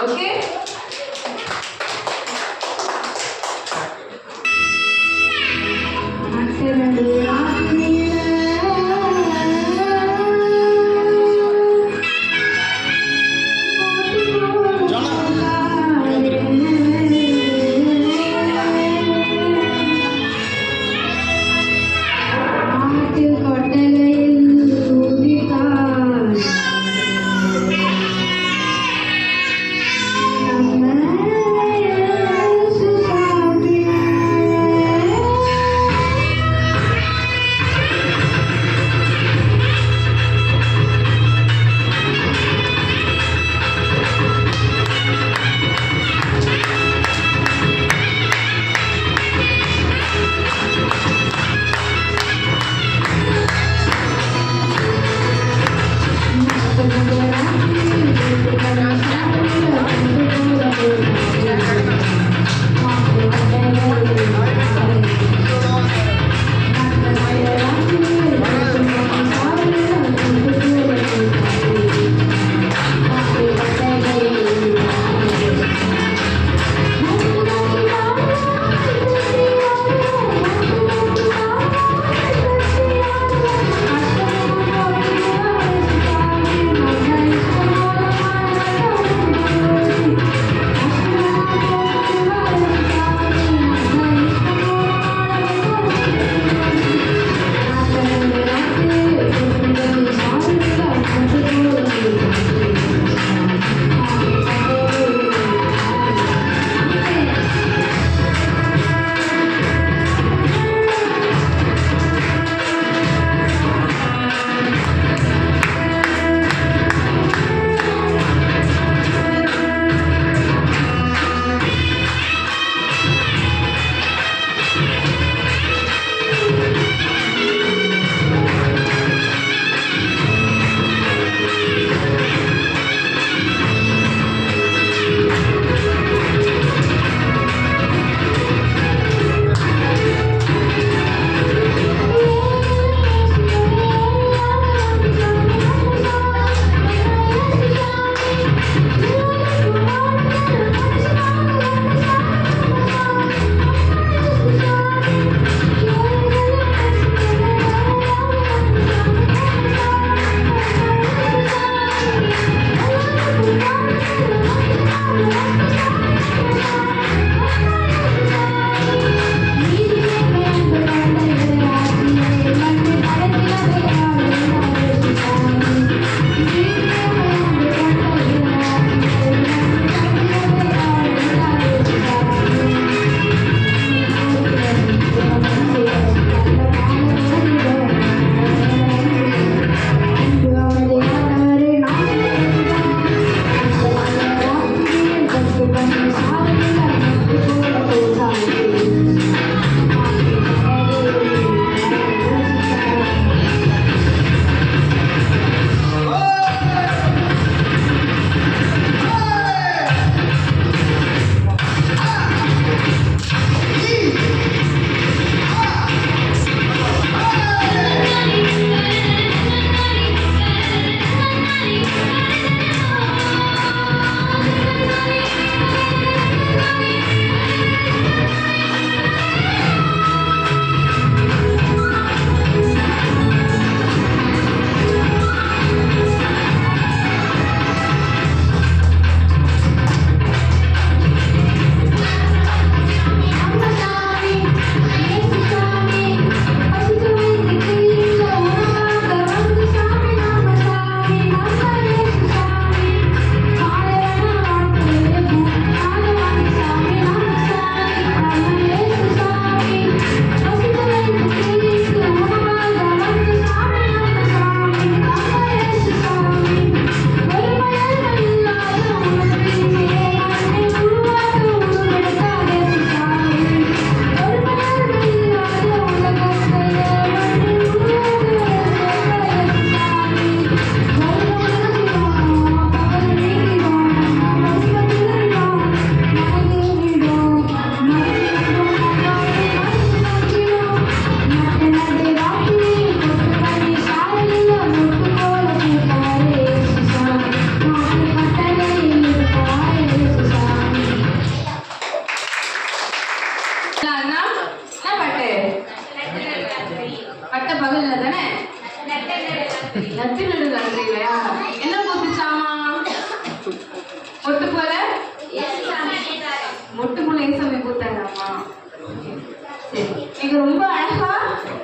Okay?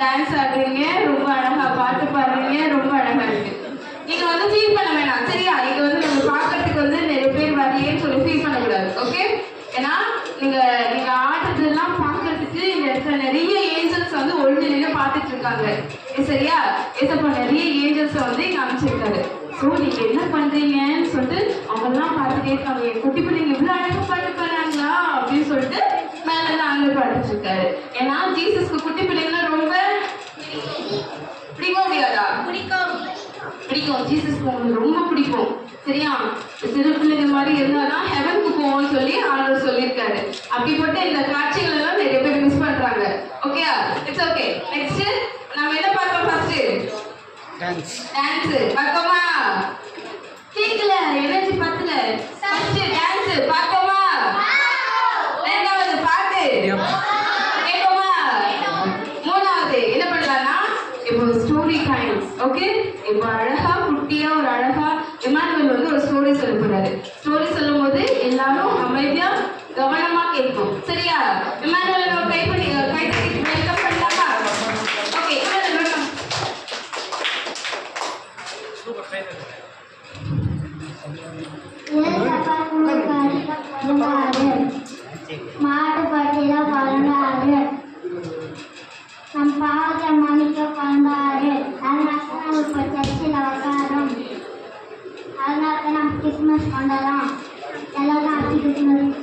Dance ஆடுறீங்க, ரொம்ப அழகா பாட்டு பாடுறீங்க, ரொம்ப அழகா இருக்கு. நீங்க வந்து ஃபீல் பண்ண வேணாம், சரியா? இங்க வந்து நம்ம பார்க்கறதுக்கு வந்து நிறைய பேர் வரலையேன்னு சொல்லி ஃபீல் பண்ணக்கூடாது, ஓகே? ஏன்னா நீங்க நீங்க ஆடுறதெல்லாம் பார்க்கறதுக்கு இந்த இடத்துல நிறைய ஏஞ்சல்ஸ் வந்து ஒழுங்கு நின்று பார்த்துட்டு இருக்காங்க, சரியா? ஏசப்பா நிறைய ஏஞ்சல்ஸ் வந்து இங்க அமைச்சிருக்காரு. ஸோ நீங்க என்ன பண்றீங்கன்னு சொல்லிட்டு அவங்கெல்லாம் பார்த்துட்டே இருக்காங்க. என் குட்டி பிள்ளைங்க இவ்வளவு அழகா பாட்டு பாடுறாங்களா அப்படின்னு சொல்லிட்டு மேல இருந்து அங்க பாடிட்டு இருக்காரு. ஏன்னா ஜீசஸ்க்கு குட்டி பிள்ளைங்கன்னா ரொம்ப பிடிக்க முடியாதா? பிடிக்கும். ஜீசஸ்க்கு உங்களுக்கு ரொம்ப பிடிக்கும், சரியா? சிறு பிள்ளைங்க மாதிரி இருந்தாதான் ஹெவனுக்கு போவோம்னு சொல்லி ஆண்டவர் சொல்லியிருக்காரு. அப்படிப்பட்ட இந்த காட்சிகள் எல்லாம் நிறைய பேர் மிஸ் பண்றாங்க. ஓகேயா? It's okay. நெக்ஸ்ட் நம்ம என்ன பார்ப்போம்? ஃபர்ஸ்ட் டான்ஸ் பார்க்கோமா? கேட்கல, எனர்ஜி பத்தல. ஃபர்ஸ்ட் டான்ஸ் பார்க்கோமா? ரெண்டாவது பாட்டு கேட்கோமா? மூணாவது என்ன பண்ணலாம்னா இப்போ ஸ்டோரி டைம். ஓகே, இப்போ அழகா குட்டியா ஒரு அழகா இமானுவேல் வந்து ஒரு ஸ்டோரி சொல்ல போறாரு. ஸ்டோரி சொல்லும் போது எல்லாரும் அமைதியா கவனமா கேட்கும், சரியா? இமானுவேல் நம்ம கை தட்டி வெல்கம் பண்ணலாமா? Okay, Emmanuel welcome. மாட்டு பட்டியல பறந்தாரு, நம் பாவத்தை மன்னிக்க பறந்தாரு. அதனால நம்ம இப்போ சர்ச்சில் உட்காரோம். அதனால தான் நம்ம கிறிஸ்மஸ் கொண்டாடுறோம். எல்லாரும் ஹாப்பி கிறிஸ்மஸ்.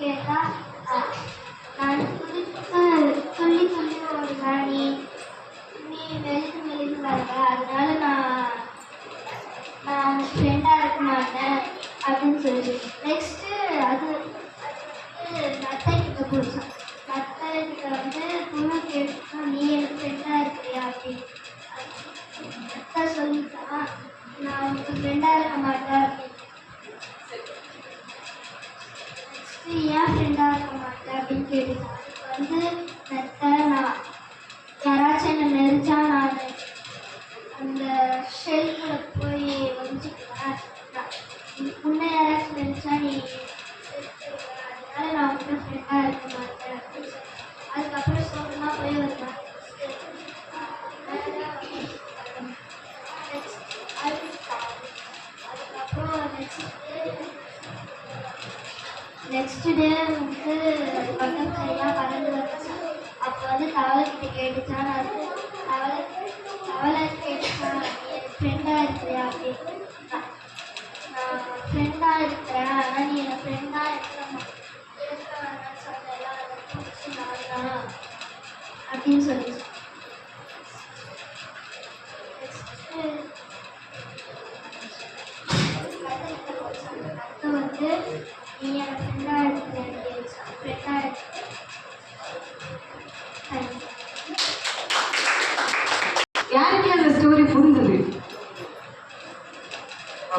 கேட்டால் நான் சொல்லி சொல்லி ஓடுவேன், நீ மெலிந்து வருவ, அதனால நான் உனக்கு ஃப்ரெண்டாக இருக்க மாட்டேன் அப்படின்னு சொல்லுது. நெக்ஸ்ட்டு அது நத்தை கிட்ட பிடிச்சான். நத்தை கிட்ட வந்து புழு கேட்டுச்சா, நீ எனக்கு ஃப்ரெண்டாக இருக்கிறியா அப்படின்னு. நத்தை சொல்லிட்டான், நான் உனக்கு ஃப்ரெண்டாக இருக்க மாட்டேன் அப்படின்னு. நெக்ஸ்ட்டு ஏன் ஃப்ரெண்டாக இருக்க மாட்டேன் அப்படின்னு கேட்டுச்சான். அதுக்கு வந்து நத்தை, நான் யாராச்சும் என்னை நெரிச்சா நான் அந்த ஷெல்ஃபில் போய் ஒழிஞ்சிக்குவேன், உன்னை யாராச்சும் நெரிச்சா நீ அதனால நான் உங்கள்கிட்ட ஃப்ரெண்டாக இருக்க மாட்டேன் அப்படின்னு சொல்லி அதுக்கப்புறம் சோகமாக போய் வருவேன். அதுக்கப்புறம் நெக்ஸ்ட் டே வந்து பட்டர்ஃப்ளையாக பறந்து வந்துச்சு. அப்போ வந்து தவளைக்கிட்ட கேட்டுச்சான். அது தவளை கேட்டுச்சான், எனக்கு ஃப்ரெண்டாக இருக்கிறியா அப்படின்னு. நான் ஃப்ரெண்டாக இருக்கிறேன், ஆனால் நீ எனக்கு ஃப்ரெண்டாக இருக்க வேணாம்னு சொன்னேன், அதை பிடிச்சி நான் தான் அப்படின்னு சொல்லிச்சு. நெக்ஸ்ட்டு நத்தை வந்து நீ எனக்கு ஃப்ரெண்டாக இருக்கிறேன்னு கேட்டுச்சான். ஃப்ரெண்டாக இருக்கிறேன். யாருக்கு அந்த ஸ்டோரி புரிஞ்சுது?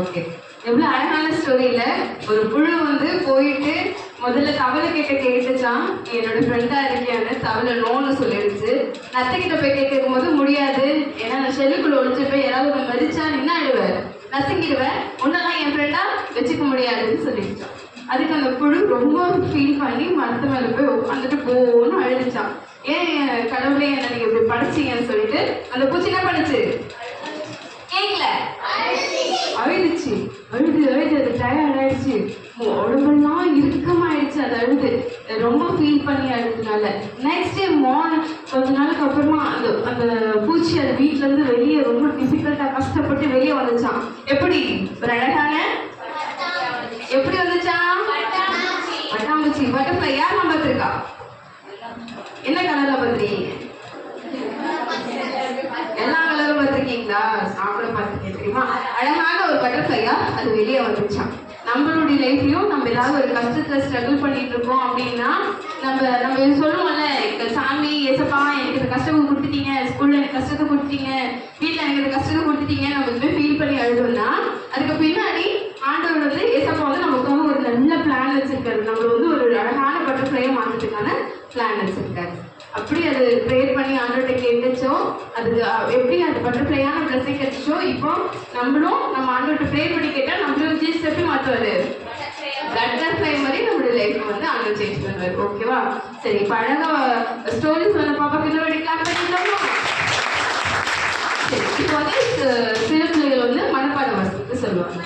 ஓகே, எவ்வளவு அழகான ஸ்டோரியில ஒரு புழு வந்து போயிட்டு முதல்ல தவளை கிட்ட கேட்டுச்சான், என்னோட ஃப்ரெண்டா இருக்கியான்னு. தவளை நோன்னு சொல்லிடுச்சு. நத்தை கிட்ட போய் கேட்கும் போது முடியாது, ஏன்னா நான் ஷெல்லுக்குள்ள ஒழிச்சு போய் யாராவது ஒன்று மதிச்சா நின்று ஆயிடுவேன், நசுங்கிடுவேன், உன்னெல்லாம் என் ஃப்ரெண்டா வச்சுக்க முடியாதுன்னு சொல்லிடுச்சான். அதுக்கு அந்த புழு ரொம்ப ஃபீல் பண்ணி மரத்து மேலே போய் உட்காந்துட்டு போன்னு அழுதுச்சான். ஏன் கடவுளே என்ன நீங்க இப்படி படைச்சிங்கன்னு சொல்லிட்டு அந்த பூச்சி என்ன பண்ணுச்சு? கேட்கல, அழுதுச்சு. அழுது அது டயர்ட் ஆயிடுச்சு, உடம்பெல்லாம் இறுக்கமாயிடுச்சு. அது அழுது ரொம்ப ஃபீல் பண்ணி அழுதுனால நெக்ஸ்ட் டே கொஞ்ச நாளுக்கு அப்புறமா அந்த பூச்சி அது வீட்டுல இருந்து வெளியே ரொம்ப டிஃபிகல்ட்டா கஷ்டப்பட்டு வெளியே வந்துச்சான். எப்படி? ஒரு அழகான எப்படி வந்துச்சான்? பட்டாம்பூச்சி. பட்டர்ஃப்ளை யாரெல்லாம் பார்த்துருக்கா? என்ன கலர்ல பார்த்துருக்கீங்க? எல்லா கலரும் பார்த்துருக்கீங்களா? நான் கூட பார்த்துருக்கேன். தெரியுமா? அழகான ஒரு பட்டர்ஃப்ளையா அது வெளியே வந்துச்சான். நம்மளுடைய லைஃப்லயும் நம்ம ஏதாவது ஒரு கஷ்டத்தை ஸ்ட்ரகிள் பண்ணிட்டு இருக்கோம் அப்படின்னா நம்ம சொல்லுவோம்ல, சாமி ஏசப்பா எனக்கு இந்த கஷ்டத்தை கொடுத்துட்டீங்க, ஸ்கூல்ல எனக்கு கஷ்டத்தை கொடுத்துட்டீங்க, வீட்டுல எனக்கு இந்த கஷ்டத்தை கொடுத்துட்டீங்க, நம்ம இதுவே ஃபீல் பண்ணி அழுதுனா அதுக்கு பின்னாடி ஆண்டவர் வந்து ஏசப்பா வந்து நமக்காக ஒரு நல்ல பிளான் வச்சிருக்காரு. நம்ம வந்து ஒரு அழகான பட்டர்ஃப்ளையை மாற்றத்துக்கான பிளான் வச்சிருக்காரு. அப்படி அது ப்ரேயர் பண்ணி ஆண்டவர்கிட்ட கேட்டுச்சோ, அதுக்கு எப்படி அந்த பட்டர்ஃப்ளையான பிளஸிங் கிடைச்சோ, இப்போ நம்மளும் நம்ம ஆண்டவர்கிட்ட ப்ரேயர் பண்ணி கேட்டால் நம்மளும் ஜீசஸ் எப்படி மாற்றுவாரு? பட்டர்ஃப்ளை மாதிரி நம்மளுடைய லைஃப் வந்து ஆண்டவர் சேஞ்ச் பண்ணுவார். ஓகேவா? சரி, இப்போ அழகா ஸ்டோரி சொன்ன பாப்பாக்கு இன்னொரு கிளாஸ் பண்ணிட்டோமா? சரி, இப்போ வந்து சிறு பிள்ளைகள் வந்து மனப்பாட வசனத்தை சொல்லுவாங்க.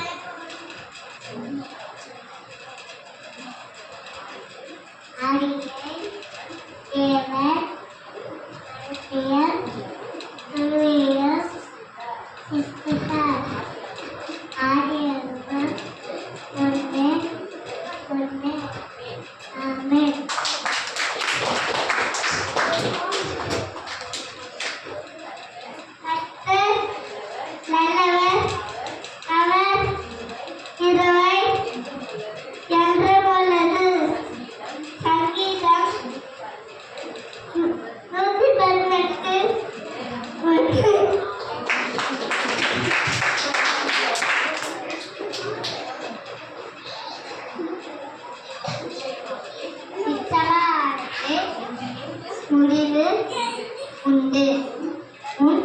முடிவு உண்டு, உன்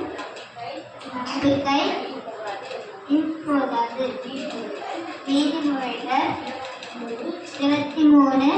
நம்பிக்கை இப்போதாது. நீதிமொழிகள் 23:21.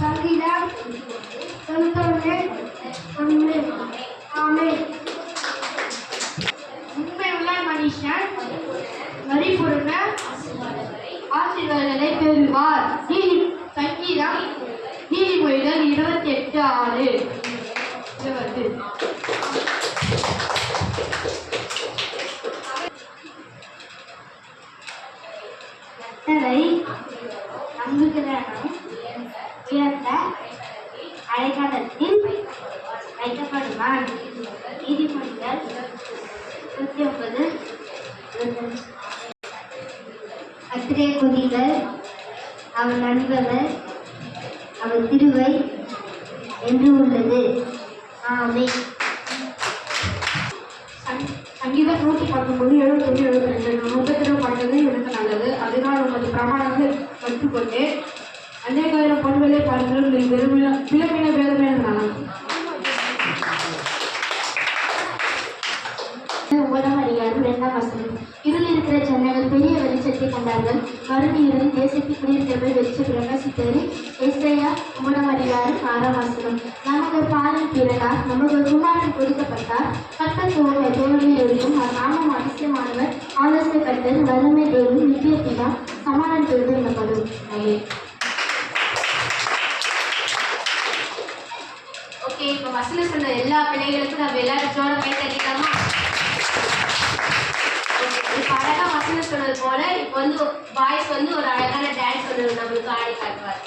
சங்கீதம் 91:1. ஆமென். உண்மையுள்ள மனுஷன் மரிபுரண ஆசீர்வாதங்களை பெறுவார். சங்கீதம் நீதிமொழிகள் 28:6. கர்த்தரை நம்புகிறவன் உயர்ந்த அடைக்கலத்தில் வைக்கப்படுவான். நீதிமொழிகள் 29:25. கர்த்தரை துதியுங்கள், அவர் நண்பவர், அவர் திருவை என்று உள்ளது. ஆமென். சங்கீதம் 119, 71, 72. நான் உபத்திரம் பண்ணது எனக்கு நல்லது, அதனால் உமது பிரமாணங்கள் கற்றுக்கொண்டேன். அநேகாயிரம் பொன்வேலை பாருங்கள், நீ விளம்பின வேதமே நான். உபதம் அதிகாரம் 2ஆம் வசனம். இருளில் இருக்கிற ஜனங்கள் பெரிய வெளிச்சத்தை கண்டார்கள், மறுமை இருளில் தேசத்தை குடியிருக்கிறவர்கள் வெளிச்சம் பிரகாசித்தது. ஏசாயா உபதம் அதிகாரம் 6ஆம் வசனம். நமக்கு ஒரு பாலன் பிறந்தார், நமக்கு ஒரு குமாரன் கொடுக்கப்பட்டார். கர்த்தர் தோல்வியில் இருக்கும், அவர் நாமம் அதிசயமானவர், ஆலோசனை கர்த்தர், வல்லமை தேவன், நித்திய பிதா, சமாதான தேவன் எனப்படும். ஓகே, இப்போ வசனம் சொன்ன எல்லா பிள்ளைகளுக்கும் நம்ம எல்லாரும் ஜோட கை தட்டிக்கலாமா? இப்போ அழகா வசனம் சொன்னது போல இப்போ வந்து பாய்ஸ் வந்து ஒரு அழகான டான்ஸ் ஒன்று நம்மளுக்கு ஆடி காட்டுவார்.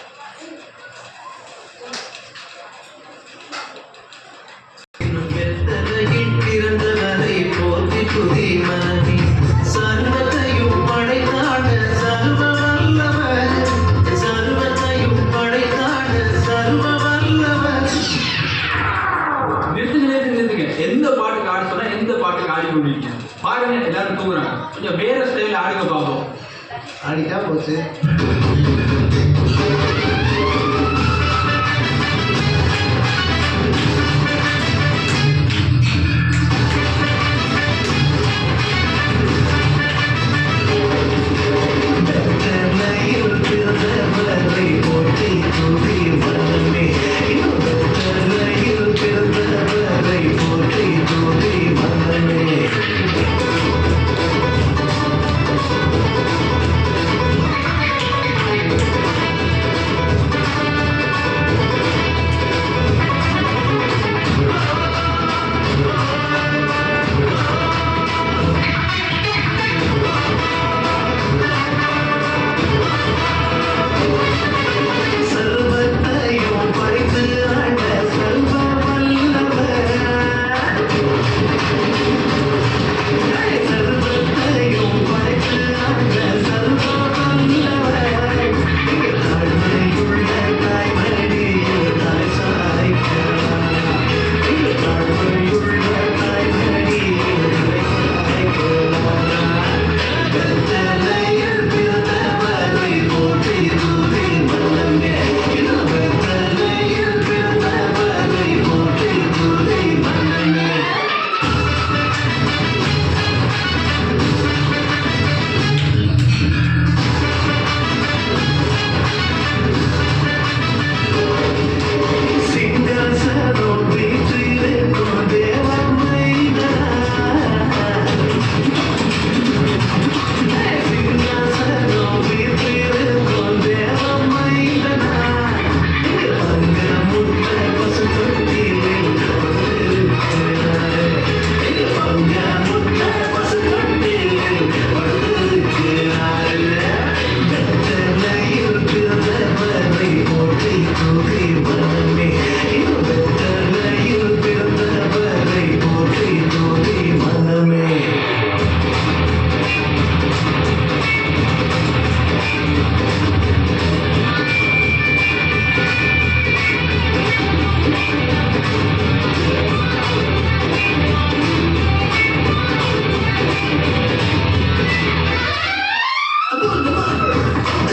பிறந்தவரை போற்றி துதி மனமே, சர்வத்தையும் படைத்தாட சர்வ வல்லவர், சர்வத்தையும் படைத்தாட சர்வ வல்லவர். நிறுத்துங்க. எந்த பாட்டுக்கு ஆட சொன்னா எந்த பாட்டுக்கு ஆடி கொண்டிருக்கீங்க? பாருங்க, எல்லாரும் தூங்குறாங்க. கொஞ்சம் வேற ஸ்டைல ஆடுங்க பார்ப்போம். ஆடிட்டா போச்சு.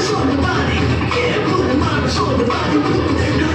Put the body, yeah, put the body, show the body,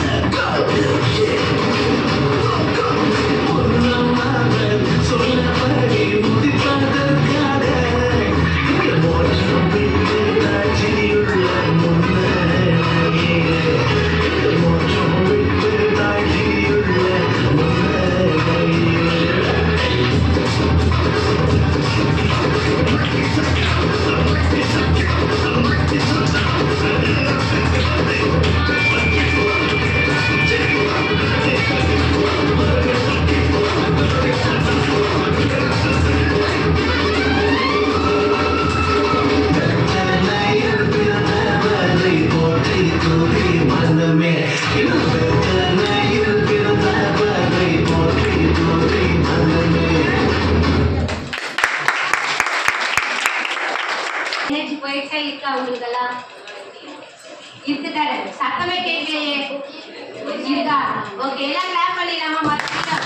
okay எல்லாம் கிளாப் பண்ணிடலாமா மறுபடியும்?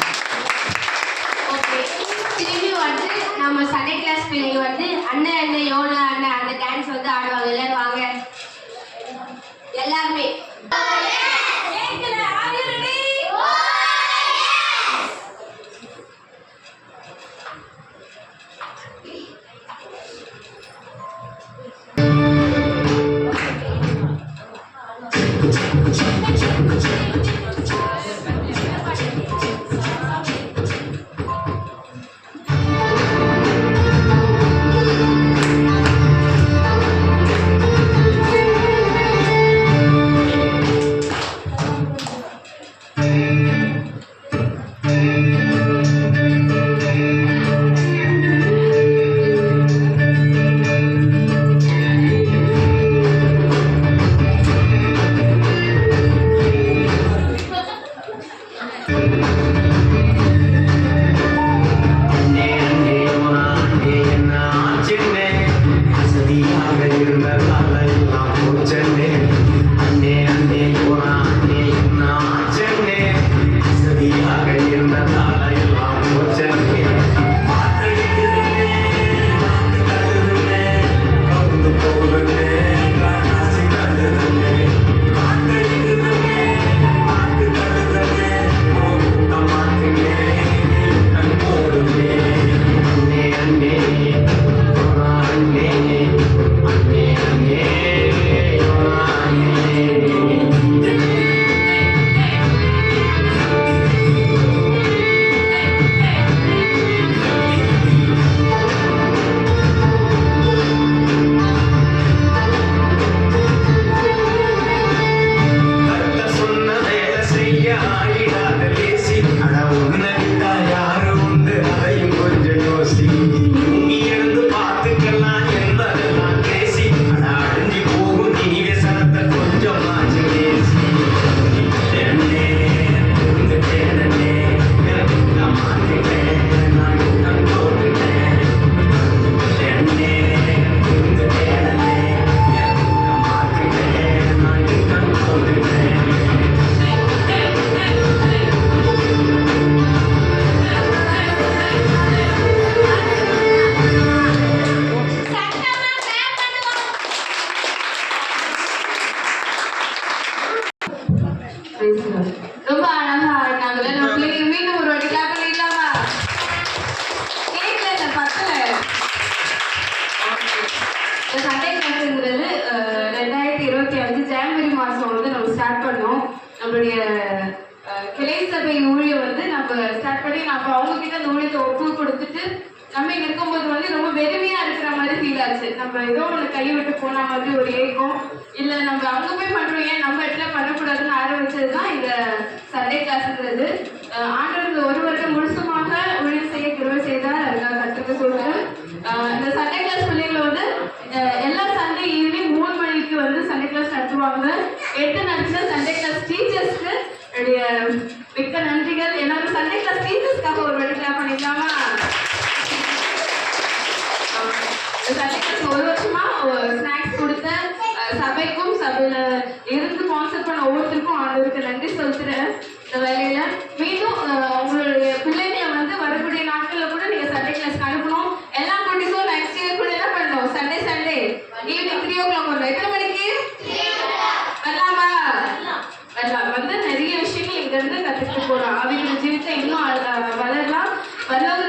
ஓகே திரும்பி வந்து நம்ம சண்டே கிளாஸ் பிள்ளைங்க வந்து அண்ணன் அண்ணன் யோனா அண்ணன் அந்த டான்ஸ் வந்து ஆடுவாங்க. எல்லாரும் வாங்க எல்லாருமே. ரொம்ப அழகா ஆடினாங்கல்ல நம்ம பிள்ளைங்க. மீண்டும் ஒரு வாட்டி கிளாப் பண்ணிடலாமா? கேட்கல இந்த பக்கல. இந்த சண்டே கிளாஸ்ங்கிறது 2025 ஜனவரி மாதம் வந்து நம்ம ஸ்டார்ட் பண்ணோம். நம்மளுடைய கிளை சபை ஊழியம் வந்து நம்ம ஸ்டார்ட் பண்ணி நம்ம அவங்க கிட்ட அந்த ஊழியத்தை ஒப்பு கொடுத்துட்டு நம்ம இங்க இருக்கும்போது வந்து ரொம்ப வெறுமையா இருக்கிற மாதிரி ஃபீல் ஆச்சு. நம்ம ஏதோ ஒன்று கை விட்டு போன மாதிரி ஒரு ஏக்கம், இல்லை நம்ம அங்கே போய் பண்றோம் ஏன் நம்ம இடத்துல பண்ணக்கூடாதுன்னு ஆரம்பிச்சது தான் இந்த சண்டே கிளாஸ்ங்கிறது. ஆண்டவர் ஒரு வருடம் முழுசுமாக ஊழியம் செய்ய கிருபை செய்தார். அதுக்காக கற்றுக்க சொல்றேன். இந்த சண்டே கிளாஸ் பிள்ளைங்களை வந்து எல்லா சண்டே ஈவினிங் 3 மணிக்கு வந்து சண்டே கிளாஸ் நடத்துவாங்க. 8 நடத்தின சண்டே கிளாஸ் டீச்சர்ஸ்க்கு என்னுடைய மிக்க நன்றிகள். எல்லாரும் சண்டே கிளாஸ் டீச்சர்ஸ்க்காக ஒரு வாட்டி கிளாப் பண்ணிக்கலாமா? சண்டே கிளாஸ் ஒரு வருஷமா ஸ்நாக்ஸ் கொடுத்த சபைக்கும் சபையில இருந்து ஸ்பான்சர் பண்ண ஒவ்வொருத்தருக்கும் ஆண்டவருக்கு நன்றி சொல்லிக்கிறேன். இந்த வேலையில மீண்டும் உங்களுடைய பிள்ளைங்களை வந்து வரக்கூடிய நாட்கள்ல கூட நீங்க சண்டே கிளாஸ்க்கு அனுப்பணும். எல்லா குட்டீஸும் நெக்ஸ்ட் இயர் கூட என்ன பண்ணணும்? சண்டே ஈவினிங் 3 o'clock வரணும். எத்தனை மணிக்கு வரலாமா? வரலாம். வந்து நிறைய விஷயங்கள் இங்க இருந்து கத்துக்கிட்டு போறோம். அவங்க ஜீவித்தை இன்னும் வளரலாம். வரலாம்